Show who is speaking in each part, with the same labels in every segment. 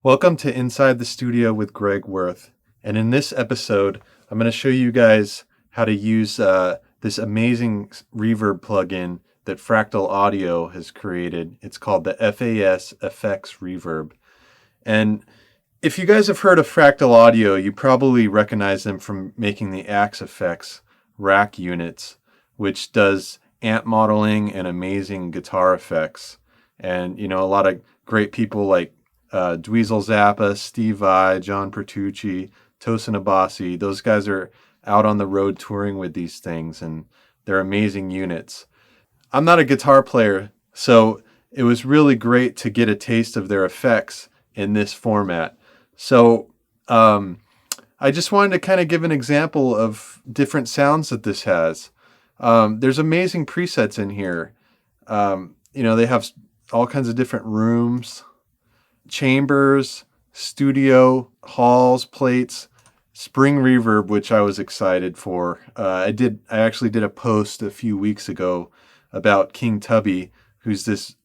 Speaker 1: Welcome to Inside the Studio with Greg Wurth. And in this episode, I'm going to show you guys how to use this amazing reverb plugin that Fractal Audio has created. It's called the FAS-FX Reverb. And if you guys have heard of Fractal Audio, you probably recognize them from making the Axe Effects rack units, which does amp modeling and amazing guitar effects. And, a lot of great people like Dweezil Zappa, Steve Vai, John Pertucci, Tosin Abasi. Those guys are out on the road touring with these things, and they're amazing units. I'm not a guitar player, so it was really great to get a taste of their effects in this format. So I just wanted to kind of give an example of different sounds that this has. There's amazing presets in here. They have all kinds of different rooms, chambers, studio, halls, plates, spring reverb, which I was excited for. I actually did a post a few weeks ago about King Tubby, who's this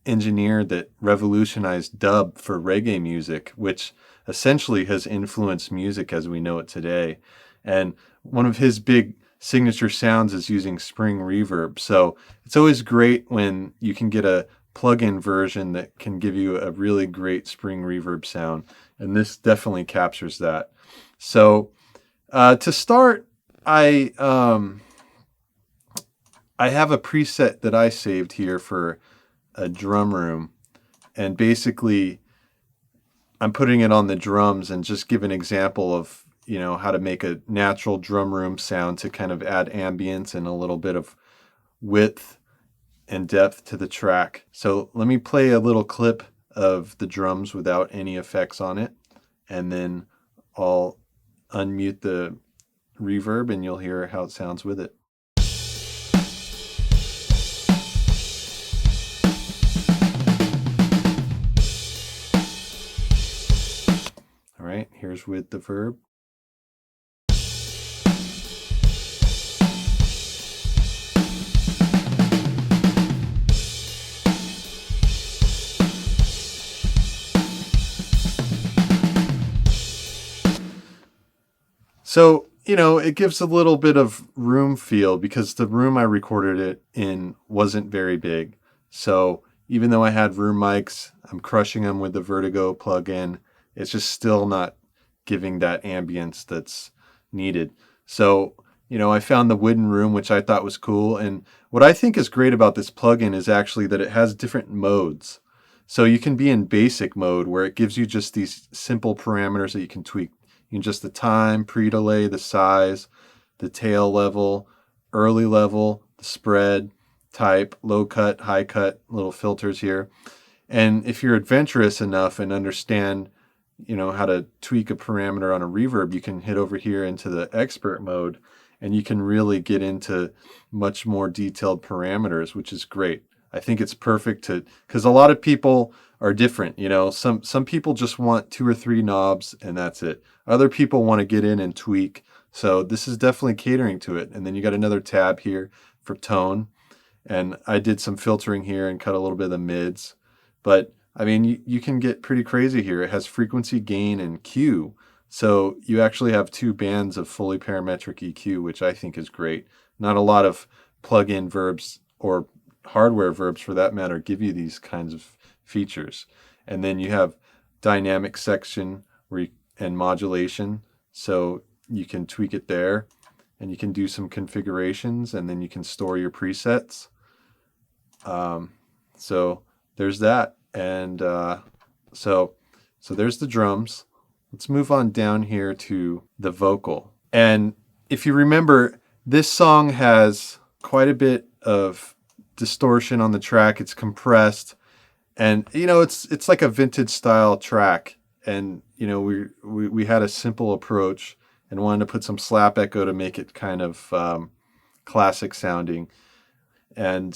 Speaker 1: engineer that revolutionized dub for reggae music, which essentially has influenced music as we know it today. And one of his big signature sounds is using spring reverb. So it's always great when you can get a plug-in version that can give you a really great spring reverb sound, and this definitely captures that. So to start, I have a preset that I saved here for a drum room, and basically I'm putting it on the drums and just give an example of how to make a natural drum room sound to kind of add ambience and a little bit of width and depth to the track. So let me play a little clip of the drums without any effects on it, and then I'll unmute the reverb and you'll hear how it sounds with it. All right, here's with the verb. So, it gives a little bit of room feel because the room I recorded it in wasn't very big. So even though I had room mics, I'm crushing them with the Vertigo plugin. It's just still not giving that ambience that's needed. So, I found the wooden room, which I thought was cool. And what I think is great about this plugin is actually that it has different modes. So you can be in basic mode where it gives you just these simple parameters that you can tweak. You can adjust the time, pre-delay, the size, the tail level, early level, the spread, type, low cut, high cut, little filters here. And if you're adventurous enough and understand, how to tweak a parameter on a reverb, you can hit over here into the expert mode and you can really get into much more detailed parameters, which is great. I think it's perfect because a lot of people are different. Some people just want 2 or 3 knobs and that's it. Other people want to get in and tweak. So this is definitely catering to it. And then you got another tab here for tone. And I did some filtering here and cut a little bit of the mids. But I mean, you can get pretty crazy here. It has frequency, gain, and Q. So you actually have 2 bands of fully parametric EQ, which I think is great. Not a lot of plug-in verbs or hardware verbs for that matter give you these kinds of features. And then you have dynamic section and modulation, so you can tweak it there and you can do some configurations and then you can store your presets. So there's that. And so there's the drums. Let's move on down here to the vocal. And if you remember, this song has quite a bit of distortion on the track. It's compressed, and it's like a vintage style track. And we had a simple approach and wanted to put some slap echo to make it kind of classic sounding. And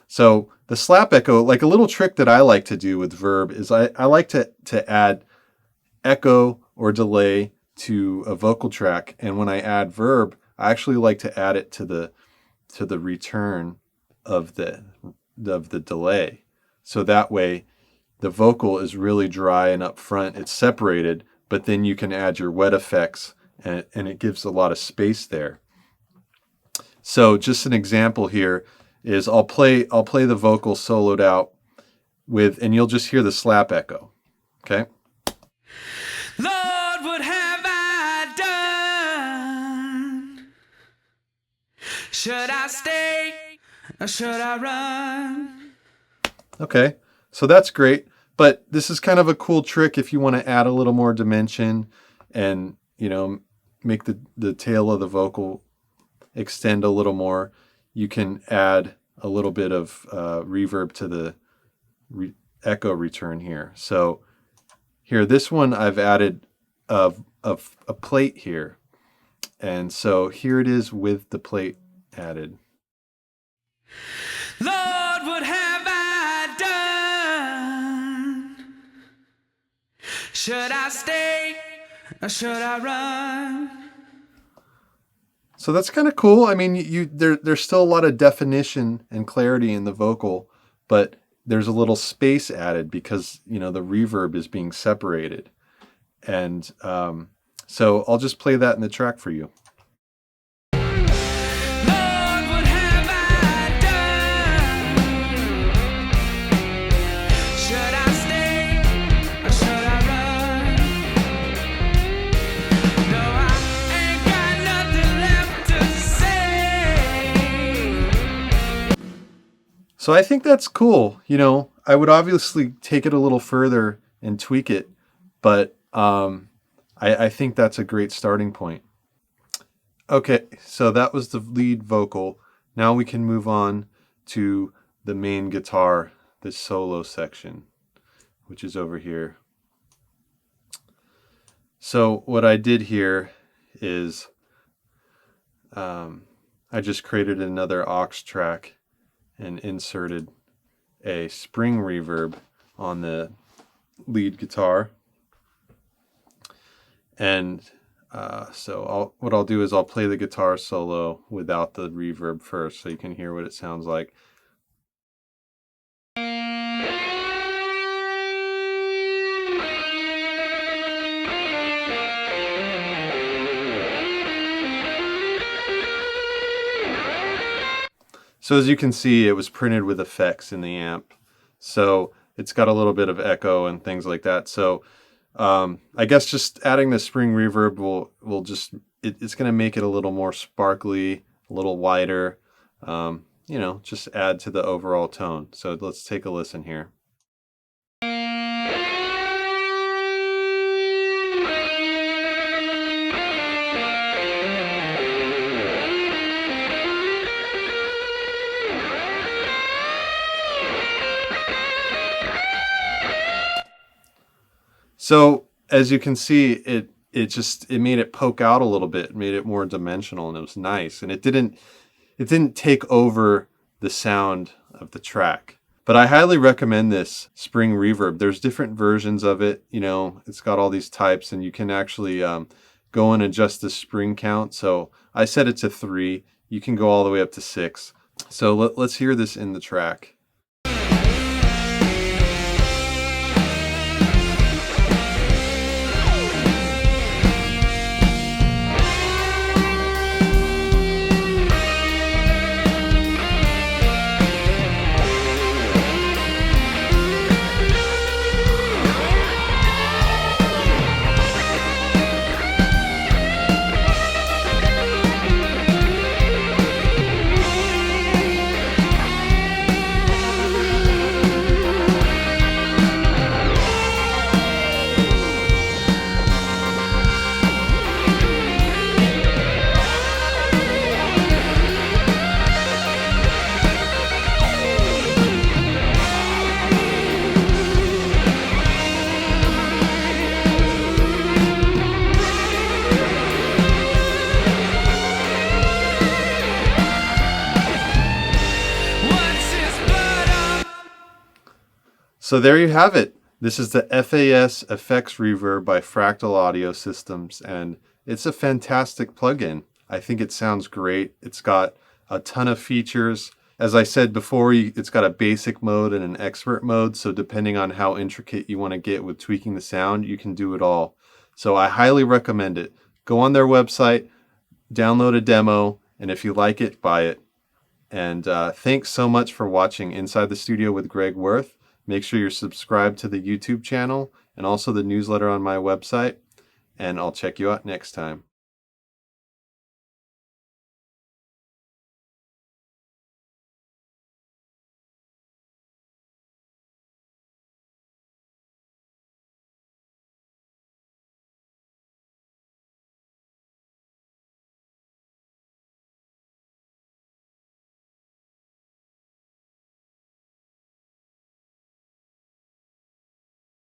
Speaker 1: so the slap echo, like a little trick that I like to do with Verb is I like to add echo or delay to a vocal track. And when I add Verb, I actually like to add it to the return of the delay. So that way the vocal is really dry and up front. It's separated, but then you can add your wet effects, and it gives a lot of space there. So just an example here is I'll play the vocal soloed out with, and you'll just hear the slap echo. Okay.
Speaker 2: Lord, what have I done? Should I stay or should I run?
Speaker 1: Okay, so that's great. But this is kind of a cool trick if you want to add a little more dimension and, you know, make the tail of the vocal extend a little more. You can add a little bit of reverb to the echo return here. So here, this one I've added a plate here. And so here it is with the plate added.
Speaker 2: Lord, what have I done? Should I stay or should I run?
Speaker 1: So that's kind of cool. I mean, there's still a lot of definition and clarity in the vocal, but there's a little space added because, you know, the reverb is being separated. And so I'll just play that in the track for you. So I think that's cool. You know, I would obviously take it a little further and tweak it, but I think that's a great starting point. Okay, so that was the lead vocal. Now we can move on to the main guitar, the solo section, which is over here. So what I did here is I just created another aux track and inserted a spring reverb on the lead guitar. And so what I'll do is I'll play the guitar solo without the reverb first so you can hear what it sounds like. So as you can see, it was printed with effects in the amp. So it's got a little bit of echo and things like that. So I guess just adding the spring reverb will just, it's going to make it a little more sparkly, a little wider, you know, just add to the overall tone. So let's take a listen here. So as you can see, it made it poke out a little bit, it made it more dimensional, and it was nice. And it didn't take over the sound of the track. But I highly recommend this spring reverb. There's different versions of it. You know, it's got all these types, and you can actually go and adjust the spring count. So I set it to 3. You can go all the way up to 6. So let's hear this in the track. So there you have it. This is the FAS-FX Reverb by Fractal Audio Systems, and it's a fantastic plugin. I think it sounds great. It's got a ton of features. As I said before, it's got a basic mode and an expert mode, so depending on how intricate you want to get with tweaking the sound, you can do it all. So I highly recommend it. Go on their website, download a demo, and if you like it, buy it. And thanks so much for watching Inside the Studio with Greg Wurth. Make sure you're subscribed to the YouTube channel and also the newsletter on my website. And I'll check you out next time.